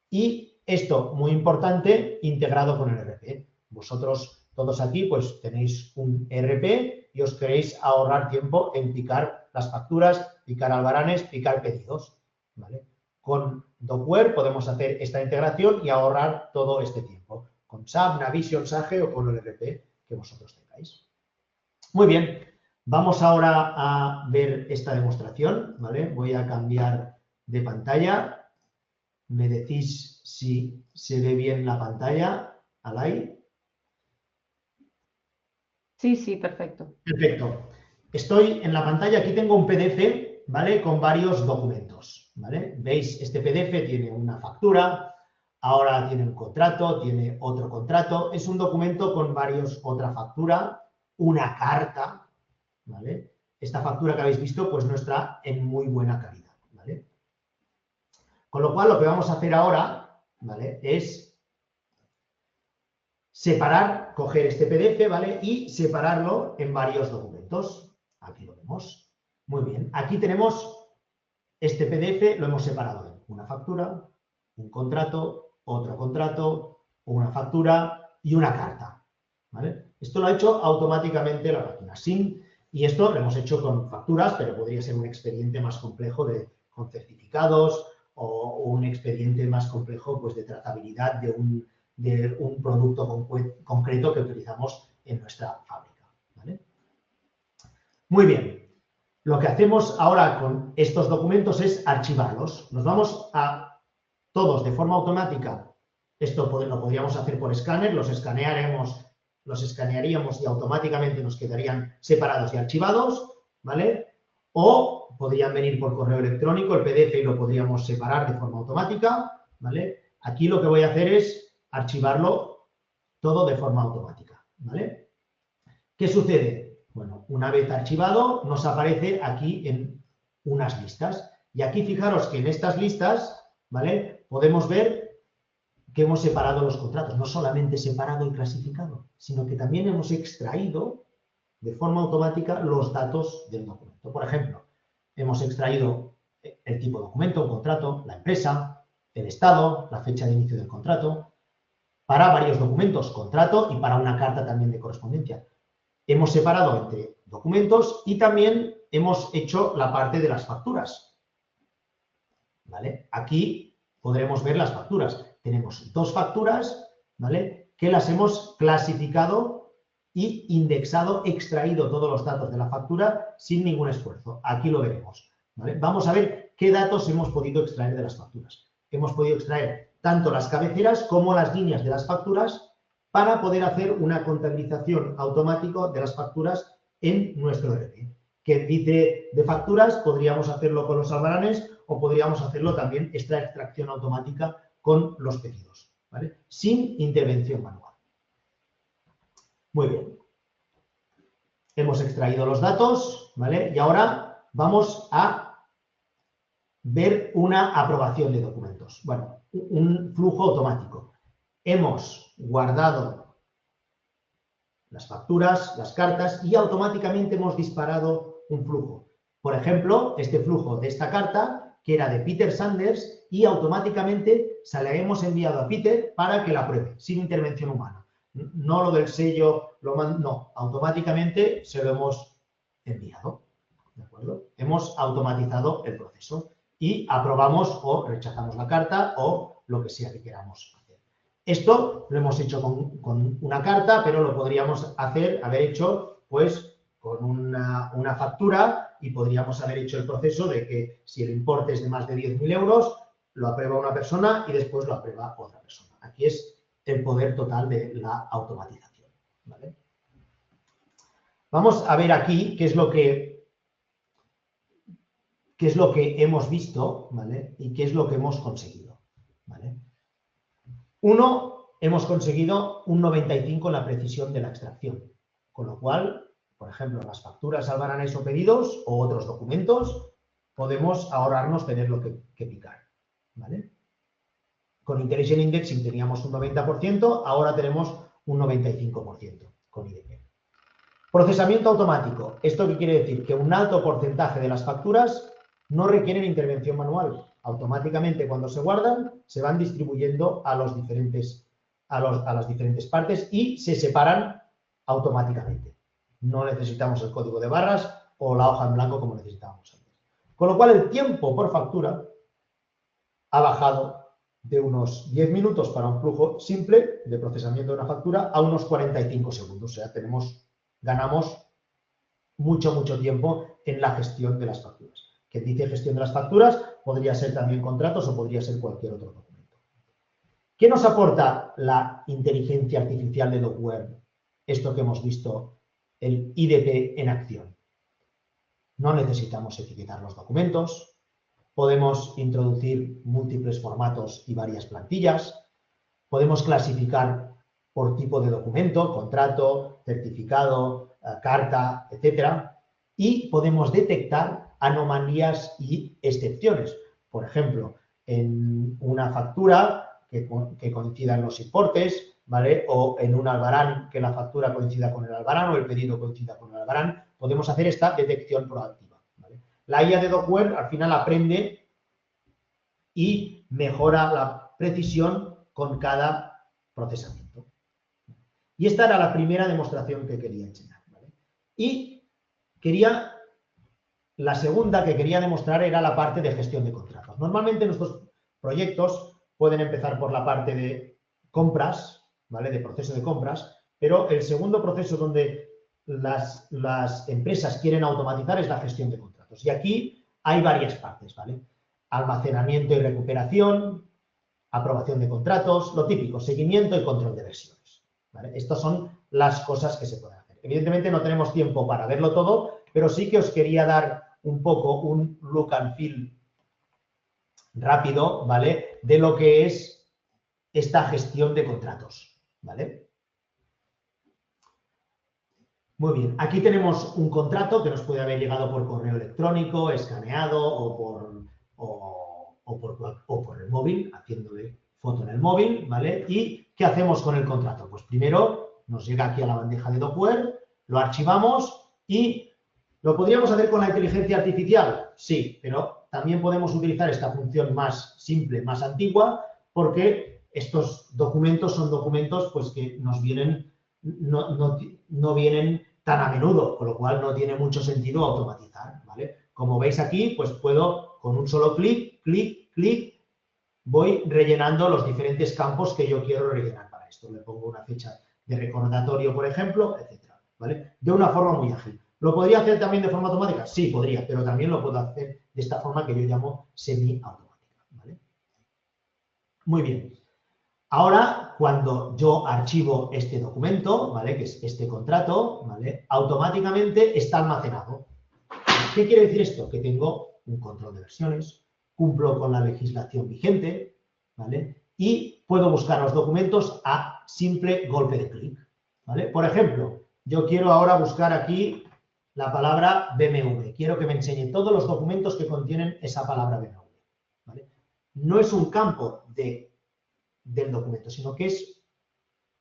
Y esto, muy importante, integrado con el ERP. Vosotros, todos aquí, pues tenéis un ERP y os queréis ahorrar tiempo en picar las facturas, picar albaranes, picar pedidos, ¿vale? Con Dockware podemos hacer esta integración y ahorrar todo este tiempo. Con SAP, Navision, Sage o con el ERP que vosotros tengáis. Muy bien, vamos ahora a ver esta demostración, ¿vale? Voy a cambiar de pantalla. Me decís si se ve bien la pantalla, Alay. Sí, sí, perfecto. Perfecto. Estoy en la pantalla, aquí tengo un PDF, ¿vale? Con varios documentos, ¿vale? ¿Veis? Este PDF tiene una factura, ahora tiene un contrato, tiene otro contrato. Es un documento con otra factura, una carta, ¿vale? Esta factura que habéis visto, pues no está en muy buena calidad, ¿vale? Con lo cual, lo que vamos a hacer ahora, ¿vale?, es separar, coger este PDF, ¿vale?, y separarlo en varios documentos. Aquí lo vemos. Muy bien. Aquí tenemos este PDF, lo hemos separado en una factura, un contrato, otro contrato, una factura y una carta, ¿vale? Esto lo ha hecho automáticamente la máquina, y esto lo hemos hecho con facturas, pero podría ser un expediente más complejo con certificados o un expediente más complejo, pues, de trazabilidad de un producto concreto que utilizamos en nuestra fábrica, ¿vale? Muy bien. Lo que hacemos ahora con estos documentos es archivarlos. Nos vamos a todos de forma automática. Esto lo podríamos hacer por escáner, los escanearíamos y automáticamente nos quedarían separados y archivados, ¿vale? O podrían venir por correo electrónico el PDF y lo podríamos separar de forma automática, ¿vale? Aquí lo que voy a hacer es archivarlo todo de forma automática, ¿vale? ¿Qué sucede? Bueno, una vez archivado, nos aparece aquí en unas listas. Y aquí fijaros que en estas listas, ¿vale?, podemos ver que hemos separado los contratos. No solamente separado y clasificado, sino que también hemos extraído de forma automática los datos del documento. Por ejemplo, hemos extraído el tipo de documento, un contrato, la empresa, el estado, la fecha de inicio del contrato, para varios documentos, contrato y para una carta también de correspondencia. Hemos separado entre documentos y también hemos hecho la parte de las facturas. ¿Vale? Aquí podremos ver las facturas. Tenemos dos facturas, ¿vale?, que las hemos clasificado y indexado, extraído todos los datos de la factura sin ningún esfuerzo. Aquí lo veremos, ¿vale? Vamos a ver qué datos hemos podido extraer de las facturas. Hemos podido extraer tanto las cabeceras como las líneas de las facturas para poder hacer una contabilización automática de las facturas en nuestro ERP. Que dice de facturas, podríamos hacerlo con los albaranes o podríamos hacerlo también esta extracción automática con los pedidos, ¿vale?, sin intervención manual. Muy bien. Hemos extraído los datos, ¿vale? Y ahora vamos a ver una aprobación de documentos. Bueno, un flujo automático. Hemos guardado las facturas, las cartas y automáticamente hemos disparado un flujo. Por ejemplo, este flujo de esta carta, que era de Peter Sanders, y automáticamente se la hemos enviado a Peter para que la apruebe, sin intervención humana. No lo del sello, no, automáticamente se lo hemos enviado. ¿De acuerdo? Hemos automatizado el proceso y aprobamos o rechazamos la carta o lo que sea que queramos hacer. Esto lo hemos hecho con una carta, pero lo podríamos haber hecho pues con una factura y podríamos haber hecho el proceso de que si el importe es de más de 10.000 euros, lo aprueba una persona y después lo aprueba otra persona. Aquí es el poder total de la automatización, ¿vale? Vamos a ver aquí qué es lo que hemos visto, ¿vale?, y qué es lo que hemos conseguido, ¿vale? Uno, hemos conseguido un 95 en la precisión de la extracción, con lo cual, por ejemplo, las facturas, albaranes o pedidos o otros documentos, podemos ahorrarnos tenerlo que picar, ¿vale? Con Intelligent Indexing teníamos un 90%, ahora tenemos un 95% con IDP. Procesamiento automático. ¿Esto qué quiere decir? Que un alto porcentaje de las facturas no requieren intervención manual. Automáticamente, cuando se guardan, se van distribuyendo a las diferentes partes y se separan automáticamente. No necesitamos el código de barras o la hoja en blanco como necesitábamos antes. Con lo cual, el tiempo por factura ha bajado de unos 10 minutos para un flujo simple de procesamiento de una factura a unos 45 segundos. O sea, ganamos mucho tiempo en la gestión de las facturas. Que dice gestión de las facturas podría ser también contratos o podría ser cualquier otro documento. ¿Qué nos aporta la inteligencia artificial de Docware? Esto que hemos visto, el IDP en acción. No necesitamos etiquetar los documentos. Podemos introducir múltiples formatos y varias plantillas. Podemos clasificar por tipo de documento, contrato, certificado, carta, etcétera. Y podemos detectar anomalías y excepciones. Por ejemplo, en una factura que coincidan los importes, ¿vale?, o en un albarán que la factura coincida con el albarán o el pedido coincida con el albarán, podemos hacer esta detección proactiva, ¿vale? La IA de Docware al final aprende y mejora la precisión con cada procesamiento. Y esta era la primera demostración que quería enseñar, ¿vale? Y la segunda que quería demostrar era la parte de gestión de contratos. Normalmente nuestros proyectos pueden empezar por la parte de compras, ¿vale?, de proceso de compras, pero el segundo proceso donde las empresas quieren automatizar es la gestión de contratos. Y aquí hay varias partes, ¿vale? Almacenamiento y recuperación, aprobación de contratos, lo típico, seguimiento y control de versiones, ¿vale? Estas son las cosas que se pueden hacer. Evidentemente no tenemos tiempo para verlo todo, pero sí que os quería dar un poco un look and feel rápido, ¿vale?, de lo que es esta gestión de contratos, ¿vale? Muy bien, aquí tenemos un contrato que nos puede haber llegado por correo electrónico, escaneado o por el móvil, haciéndole foto en el móvil, ¿vale? ¿Y qué hacemos con el contrato? Pues primero nos llega aquí a la bandeja de Docware, Lo archivamos y ¿lo podríamos hacer con la inteligencia artificial? Sí, pero también podemos utilizar esta función más simple, más antigua, porque estos documentos son documentos pues, que nos vienen, no vienen tan a menudo, con lo cual no tiene mucho sentido automatizar, ¿vale? Como veis aquí, pues puedo con un solo clic, voy rellenando los diferentes campos que yo quiero rellenar para esto. Le pongo una fecha de recordatorio, por ejemplo, etcétera, ¿vale? De una forma muy ágil. ¿Lo podría hacer también de forma automática? Sí, podría, pero también lo puedo hacer de esta forma que yo llamo semiautomática, ¿vale? Muy bien. Ahora, cuando yo archivo este documento, ¿vale? Que es este contrato, ¿vale? Automáticamente está almacenado. ¿Qué quiere decir esto? Que tengo un control de versiones, cumplo con la legislación vigente, ¿vale? Y puedo buscar los documentos a simple golpe de clic, ¿vale? Por ejemplo, yo quiero ahora buscar aquí la palabra BMW. Quiero que me enseñe todos los documentos que contienen esa palabra BMW, ¿vale? No es un campo del documento, sino que es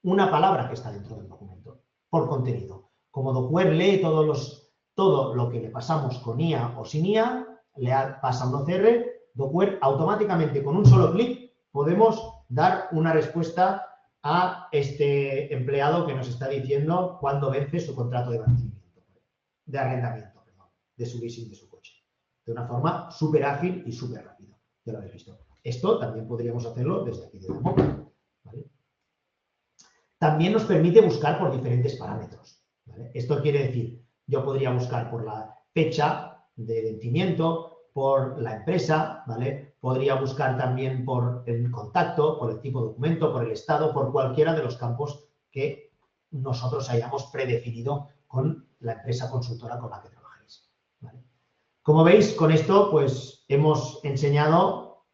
una palabra que está dentro del documento, por contenido. Como Docware lee todo lo que le pasamos con IA o sin IA, le pasa un OCR, Docware automáticamente con un solo clic podemos dar una respuesta a este empleado que nos está diciendo cuándo vence su contrato de arrendamiento, de su leasing de su coche. De una forma súper ágil y súper rápida. Ya lo habéis visto. Esto también podríamos hacerlo desde aquí, desde el móvil, ¿vale? También nos permite buscar por diferentes parámetros, ¿vale? Esto quiere decir, yo podría buscar por la fecha de vencimiento, por la empresa, ¿vale? Podría buscar también por el contacto, por el tipo de documento, por el estado, por cualquiera de los campos que nosotros hayamos predefinido con la empresa consultora con la que trabajáis, ¿vale? Como veis, con esto pues hemos enseñado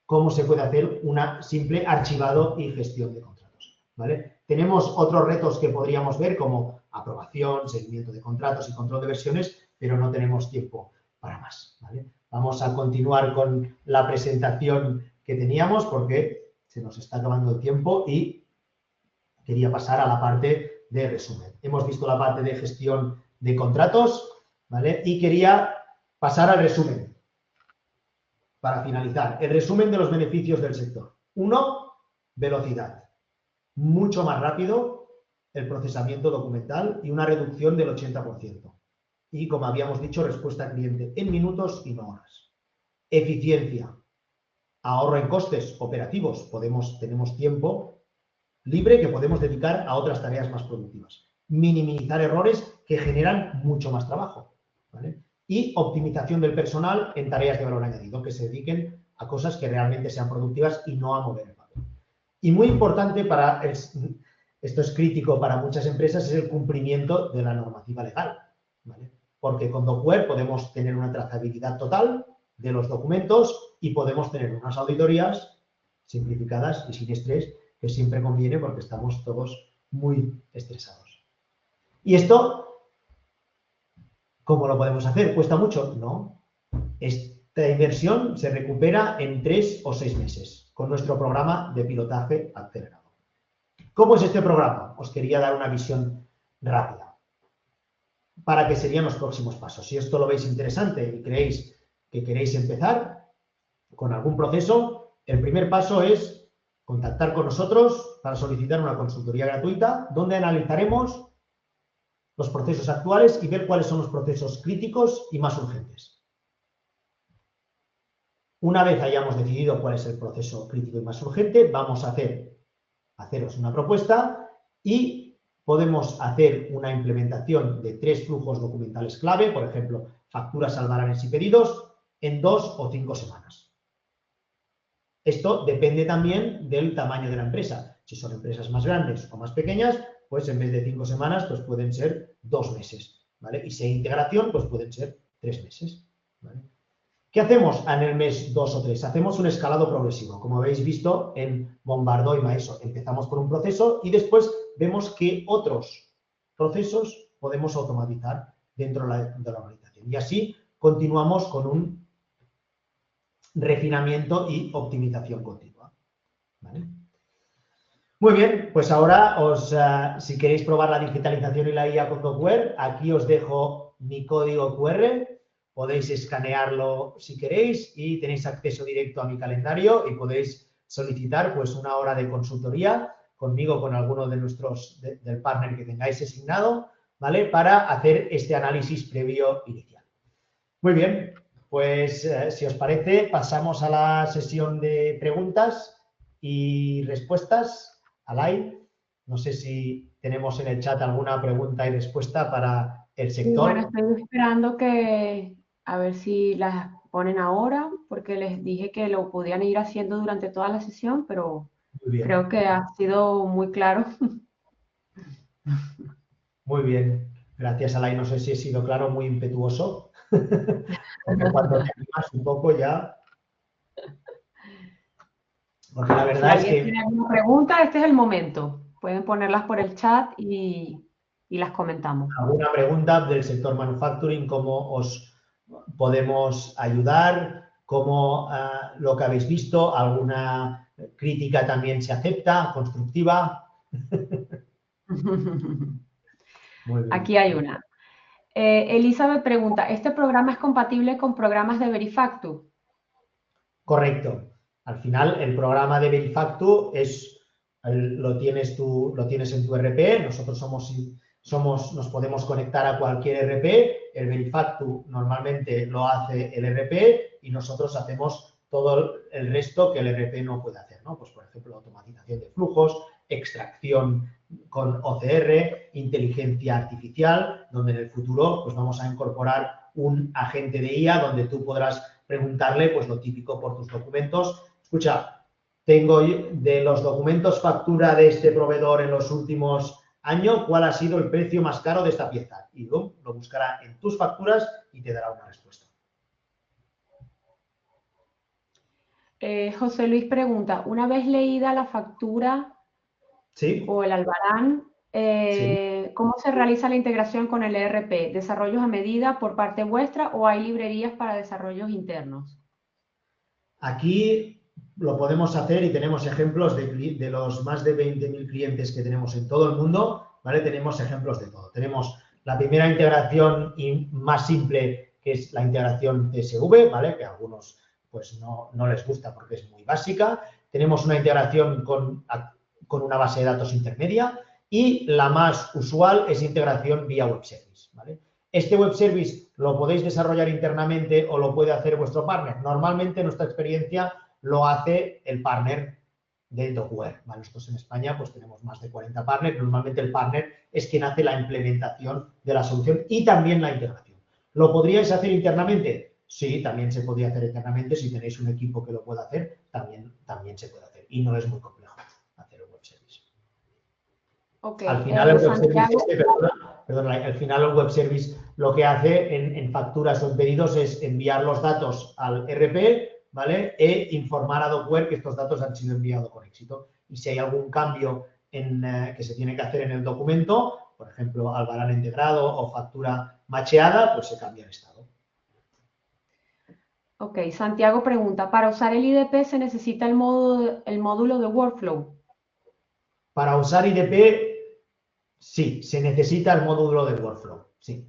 cómo se puede hacer una simple archivado y gestión de contratos, ¿vale? Tenemos otros retos que podríamos ver como aprobación, seguimiento de contratos y control de versiones, pero no tenemos tiempo para más, ¿vale? Vamos a continuar con la presentación que teníamos porque se nos está acabando el tiempo y quería pasar a la parte de resumen. Hemos visto la parte de gestión de contratos, ¿vale? Y quería pasar al resumen. Para finalizar, el resumen de los beneficios del sector. 1, velocidad. Mucho más rápido el procesamiento documental y una reducción del 80%. Y, como habíamos dicho, respuesta al cliente en minutos y no horas. Eficiencia. Ahorro en costes operativos. Tenemos tiempo libre que podemos dedicar a otras tareas más productivas. Minimizar errores que generan mucho más trabajo, ¿vale? Y optimización del personal en tareas de valor añadido, que se dediquen a cosas que realmente sean productivas y no a mover el papel. Y muy importante esto es crítico para muchas empresas, es el cumplimiento de la normativa legal, ¿vale? Porque con Docware podemos tener una trazabilidad total de los documentos y podemos tener unas auditorías simplificadas y sin estrés, que siempre conviene porque estamos todos muy estresados. Y esto, ¿cómo lo podemos hacer? ¿Cuesta mucho? No. Esta inversión se recupera en 3 o 6 meses con nuestro programa de pilotaje acelerado. ¿Cómo es este programa? Os quería dar una visión rápida para que serían los próximos pasos. Si esto lo veis interesante y creéis que queréis empezar con algún proceso, el primer paso es contactar con nosotros para solicitar una consultoría gratuita donde analizaremos los procesos actuales y ver cuáles son los procesos críticos y más urgentes. Una vez hayamos decidido cuál es el proceso crítico y más urgente, vamos a haceros una propuesta y podemos hacer una implementación de 3 flujos documentales clave, por ejemplo, facturas, albaranes y pedidos, en 2 o 5 semanas. Esto depende también del tamaño de la empresa. Si son empresas más grandes o más pequeñas, pues en vez de 5 semanas, pues pueden ser 2 meses, ¿vale? Y si hay integración, pues pueden ser 3 meses, ¿vale? ¿Qué hacemos en el mes 2 o 3? Hacemos un escalado progresivo, como habéis visto en Bombardo y Maeso. Empezamos por un proceso y después vemos qué otros procesos podemos automatizar dentro de la organización. Y así continuamos con un refinamiento y optimización continua, ¿vale? Muy bien, pues ahora si queréis probar la digitalización y la IA con Docware, aquí os dejo mi código QR, podéis escanearlo si queréis y tenéis acceso directo a mi calendario y podéis solicitar pues una hora de consultoría conmigo, con alguno de del partner que tengáis asignado, ¿vale? Para hacer este análisis previo inicial. Muy bien, pues si os parece, pasamos a la sesión de preguntas y respuestas. Alay, no sé si tenemos en el chat alguna pregunta y respuesta para el Y bueno, sector. estoy esperando a ver si las ponen ahora, porque les dije que lo podían ir haciendo durante toda la sesión, pero Muy bien, creo que ha sido muy claro. muy bien. Gracias, Alay. No sé si he sido claro, muy impetuoso, porque cuando te animas un poco ya. Porque la Si verdad es alguien que tiene alguna pregunta, este es el momento. Pueden ponerlas por el chat y las comentamos. alguna pregunta del sector manufacturing, cómo os podemos ayudar, cómo lo que habéis visto, alguna crítica también se acepta, constructiva. Muy bien. Aquí hay una. Elizabeth pregunta, ¿este programa es compatible con programas de Verifactu? Correcto. Al final, el programa de Verifactu lo tienes en tu RP. Nosotros nos podemos conectar a cualquier RP. El Verifactu normalmente lo hace el RP y nosotros hacemos todo el resto que el RP no puede hacer, ¿no? Pues, por ejemplo, automatización de flujos, extracción con OCR, inteligencia artificial, donde en el futuro pues, vamos a incorporar un agente de IA donde tú podrás preguntarle pues lo típico por tus documentos. Escucha, tengo de los documentos factura de este proveedor en los últimos años, ¿cuál ha sido el precio más caro de esta pieza? Y lo buscará en tus facturas y te dará una respuesta. José Luis pregunta, una vez leída la factura ¿Sí? o el albarán, Sí. ¿cómo se realiza la integración con el ERP? ¿Desarrollos a medida por parte vuestra o hay librerías para desarrollos internos? Aquí lo podemos hacer y tenemos ejemplos de los más de 20.000 clientes que tenemos en todo el mundo, ¿vale? Tenemos ejemplos de todo. Tenemos la primera integración más simple, que es la integración CSV, ¿vale? Que a algunos pues no les gusta porque es muy básica. Tenemos una integración con una base de datos intermedia y la más usual es integración vía web service, ¿vale? Este web service lo podéis desarrollar internamente o lo puede hacer vuestro partner. Normalmente, nuestra experiencia lo hace el partner de Docware. ¿Vale? Nosotros en España pues tenemos más de 40 partners. Normalmente el partner es quien hace la implementación de la solución y también la integración. ¿Lo podríais hacer internamente? Sí, también se podría hacer internamente. Si tenéis un equipo que lo pueda hacer, también se puede hacer. Y no es muy complejo hacer un web service. Okay. Al final el web Santiago, service al final el web service lo que hace en facturas o en pedidos es enviar los datos al RP, ¿vale? E informar a Docware que estos datos han sido enviados con éxito. Y si hay algún cambio que se tiene que hacer en el documento, por ejemplo, albarán integrado o factura macheada, pues se cambia el estado. ok, Santiago pregunta, ¿para usar el IDP se necesita el módulo de workflow? Para usar IDP, sí, se necesita el módulo de workflow, sí.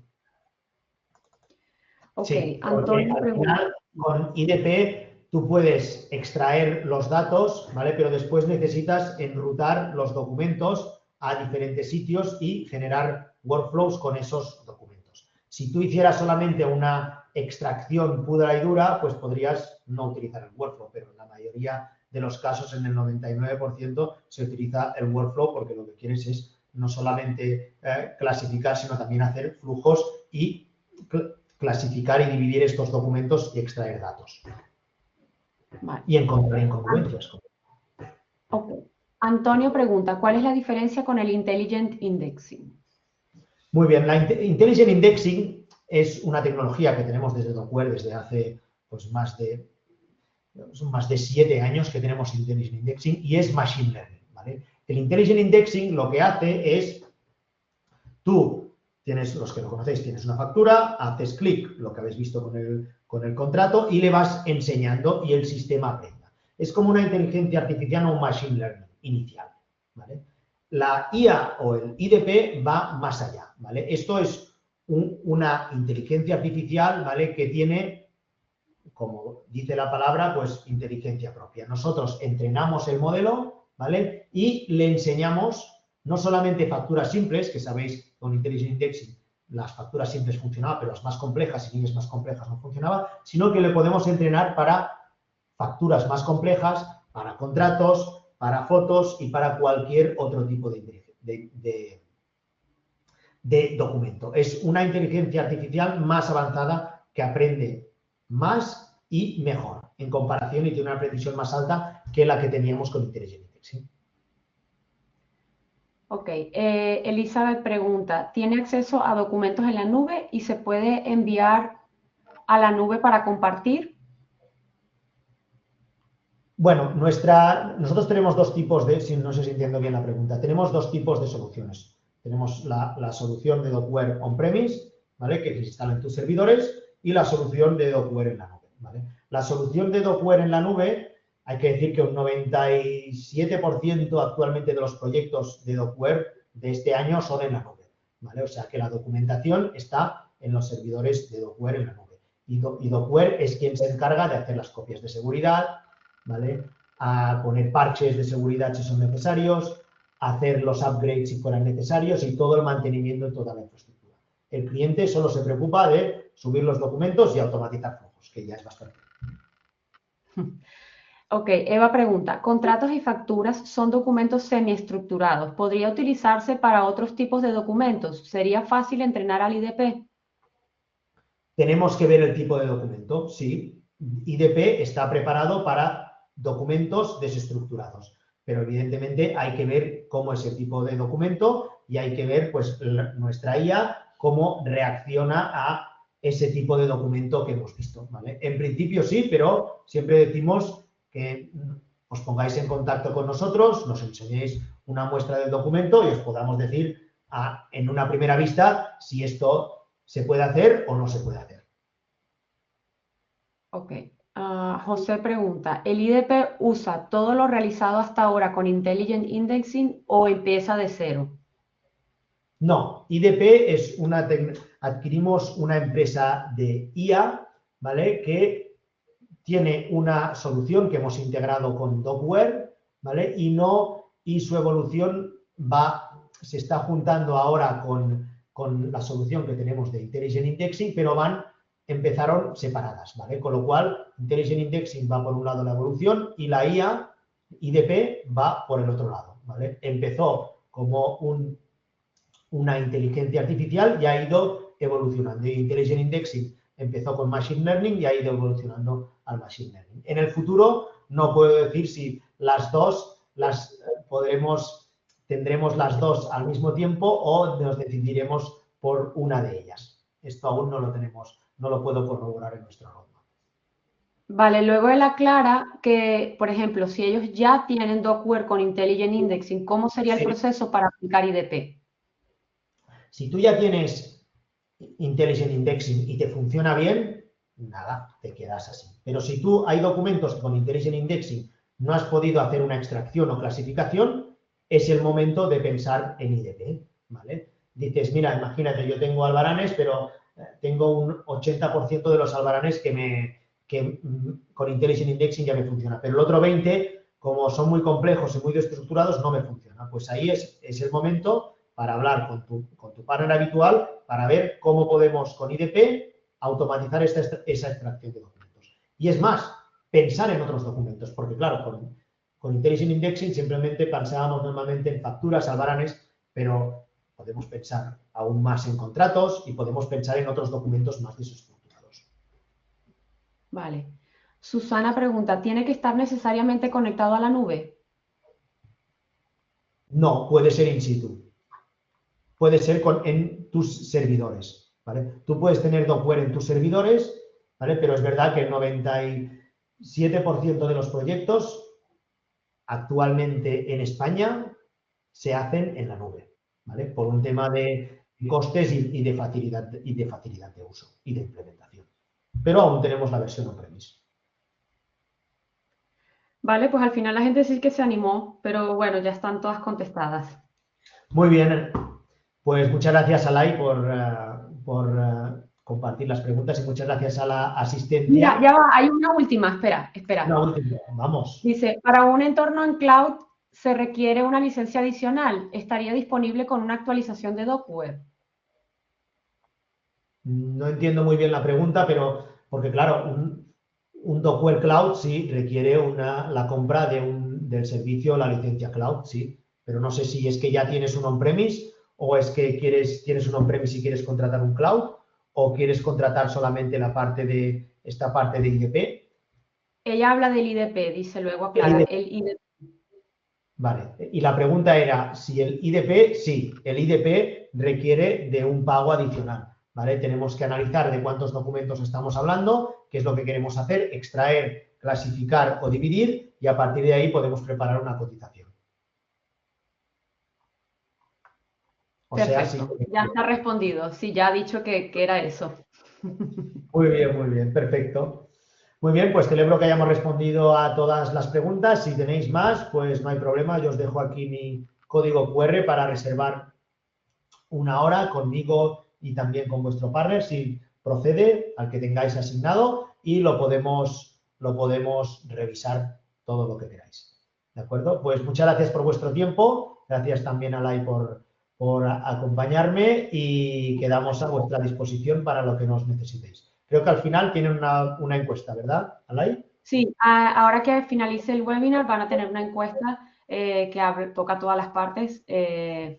Ok, Sí, porque Antonio al pregunta. final con IDP tú puedes extraer los datos, ¿vale? Pero después necesitas enrutar los documentos a diferentes sitios y generar workflows con esos documentos. Si tú hicieras solamente una extracción pura y dura, pues podrías no utilizar el workflow, pero en la mayoría de los casos, en el 99%, se utiliza el workflow porque lo que quieres es no solamente clasificar, sino también hacer flujos y clasificar y dividir estos documentos y extraer datos. Vale. Y encontrar incongruencias. Okay. Antonio pregunta, ¿cuál es la diferencia con el Intelligent Indexing? Muy bien, la Intelligent Indexing es una tecnología que tenemos desde Docware desde hace pues, más de 7 años que tenemos Intelligent Indexing y es Machine Learning. ¿Vale? El Intelligent Indexing lo que hace es, tú tienes, los que lo conocéis, tienes una factura, haces clic, lo que habéis visto con el contrato, y le vas enseñando y el sistema aprenda. Es como una inteligencia artificial o un machine learning inicial. ¿vale? La IA o el IDP va más allá, ¿vale? Esto es una inteligencia artificial, ¿vale? Que tiene, como dice la palabra, pues inteligencia propia. Nosotros entrenamos el modelo, ¿vale? Y le enseñamos no solamente facturas simples, que sabéis, con Intelligent Indexing las facturas simples funcionaban, pero las más complejas y líneas más complejas no funcionaban, sino que le podemos entrenar para facturas más complejas, para contratos, para fotos y para cualquier otro tipo de documento. Es una inteligencia artificial más avanzada que aprende más y mejor en comparación y tiene una precisión más alta que la que teníamos con Intelligent Indexing. Ok, Elizabeth pregunta, ¿tiene acceso a documentos en la nube y se puede enviar a la nube para compartir? Bueno, nosotros tenemos dos tipos no sé si entiendo bien la pregunta, tenemos dos tipos de soluciones. Tenemos la solución de Docware on-premise, ¿vale? Que se instala en tus servidores, y la solución de Docware en la nube, ¿vale? La solución de Docware en la nube, hay que decir que un 97% actualmente de los proyectos de Docware de este año son en la nube, ¿vale? O sea que la documentación está en los servidores de Docware en la nube. Y Docware es quien se encarga de hacer las copias de seguridad, ¿vale? A poner parches de seguridad si son necesarios, hacer los upgrades si fueran necesarios y todo el mantenimiento de toda la infraestructura. El cliente solo se preocupa de subir los documentos y automatizar flujos, que ya es bastante. Ok, Eva pregunta, ¿contratos y facturas son documentos semiestructurados? ¿Podría utilizarse para otros tipos de documentos? ¿Sería fácil entrenar al IDP? Tenemos que ver el tipo de documento, sí. IDP está preparado para documentos desestructurados, pero evidentemente hay que ver cómo es el tipo de documento y hay que ver, pues, nuestra IA cómo reacciona a ese tipo de documento que hemos visto, ¿vale? En principio sí, pero siempre decimos que os pongáis en contacto con nosotros, nos enseñéis una muestra del documento y os podamos decir en una primera vista si esto se puede hacer o no se puede hacer. Ok. José pregunta, ¿el IDP usa todo lo realizado hasta ahora con Intelligent Indexing o empieza de cero? No, IDP es adquirimos una empresa de IA, ¿vale? Que tiene una solución que hemos integrado con Docware, ¿vale? Y su evolución se está juntando ahora con la solución que tenemos de Intelligent Indexing, pero empezaron separadas, ¿vale? Con lo cual, Intelligent Indexing va por un lado la evolución y la IA, IDP, va por el otro lado, ¿vale? Empezó como una inteligencia artificial y ha ido evolucionando. Y Intelligent Indexing empezó con Machine Learning y ha ido evolucionando al Machine Learning. En el futuro no puedo decir si las dos tendremos las dos al mismo tiempo o nos decidiremos por una de ellas. Esto aún no lo tenemos, no lo puedo corroborar en nuestro roadmap. Vale, luego él aclara que, por ejemplo, si ellos ya tienen Docware con Intelligent Indexing, ¿cómo sería el Sí. proceso para aplicar IDP? Si tú ya tienes Intelligent Indexing y te funciona bien, nada, te quedas así. Pero si tú hay documentos que con Intelligent Indexing no has podido hacer una extracción o clasificación, es el momento de pensar en IDP, ¿vale? Dices, mira, imagínate, yo tengo albaranes, pero tengo un 80% de los albaranes que con Intelligent Indexing ya me funciona, pero el otro 20%, como son muy complejos y muy desestructurados, no me funciona. Pues ahí es el momento para hablar con tu partner habitual para ver cómo podemos con IDP automatizar esa extracción de documentos. Y es más, pensar en otros documentos, porque claro, con Intelligent Indexing simplemente pensábamos normalmente en facturas, albaranes, pero podemos pensar aún más en contratos y podemos pensar en otros documentos más desestructurados. Vale. Susana pregunta, ¿tiene que estar necesariamente conectado a la nube? No, puede ser in situ. Puede ser en tus servidores, ¿vale? Tú puedes tener Docware en tus servidores, ¿vale? Pero es verdad que el 97% de los proyectos actualmente en España se hacen en la nube, ¿vale? Por un tema de costes y de facilidad de uso y de implementación. Pero aún tenemos la versión on-premise. Vale, pues al final la gente sí que se animó, pero bueno, ya están todas contestadas. Muy bien, pues muchas gracias, Alay, por compartir las preguntas y muchas gracias a la Mira, asistencia. ya va, hay una última, espera, Una espera. última, vamos. Dice, para un entorno en cloud se requiere una licencia adicional. ¿Estaría disponible con una actualización de DocWeb? No entiendo muy bien la pregunta, pero porque claro, un Docker Cloud sí requiere la compra del servicio, la licencia cloud, sí, pero no sé si es que ya tienes un on-premise o es que tienes un on-premise y quieres contratar un cloud o quieres contratar solamente esta parte de IDP. Ella habla del IDP, dice luego El aclara. IDP, El IDP. vale, y la pregunta era si el IDP, sí, el IDP requiere de un pago adicional. ¿Vale? Tenemos que analizar de cuántos documentos estamos hablando, qué es lo que queremos hacer, extraer, clasificar o dividir y a partir de ahí podemos preparar una cotización. O sea, sí. Perfecto, ya está respondido. Sí, ya ha dicho que era eso. Muy bien, perfecto. Muy bien, pues celebro que hayamos respondido a todas las preguntas. Si tenéis más, pues no hay problema. Yo os dejo aquí mi código QR para reservar una hora conmigo y también con vuestro partner, si procede, al que tengáis asignado, y lo podemos revisar todo lo que queráis. ¿De acuerdo? Pues muchas gracias por vuestro tiempo, gracias también a Lai por acompañarme y quedamos a vuestra disposición para lo que nos necesitéis. Creo que al final tienen una encuesta, ¿verdad, Alay? Sí, ahora que finalice el webinar van a tener una encuesta que toca todas las partes,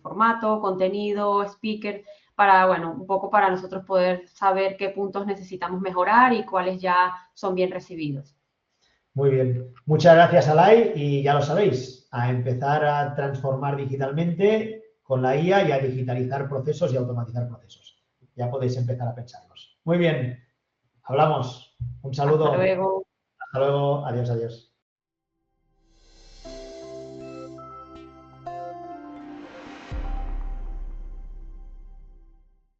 formato, contenido, speaker, para, bueno, un poco para nosotros poder saber qué puntos necesitamos mejorar y cuáles ya son bien recibidos. Muy bien. Muchas gracias, Alay, y ya lo sabéis, a empezar a transformar digitalmente con la IA y a digitalizar procesos y automatizar procesos. Ya podéis empezar a pensarlos. Muy bien, hablamos. Un Hasta saludo. luego. Hasta luego. Adiós, adiós.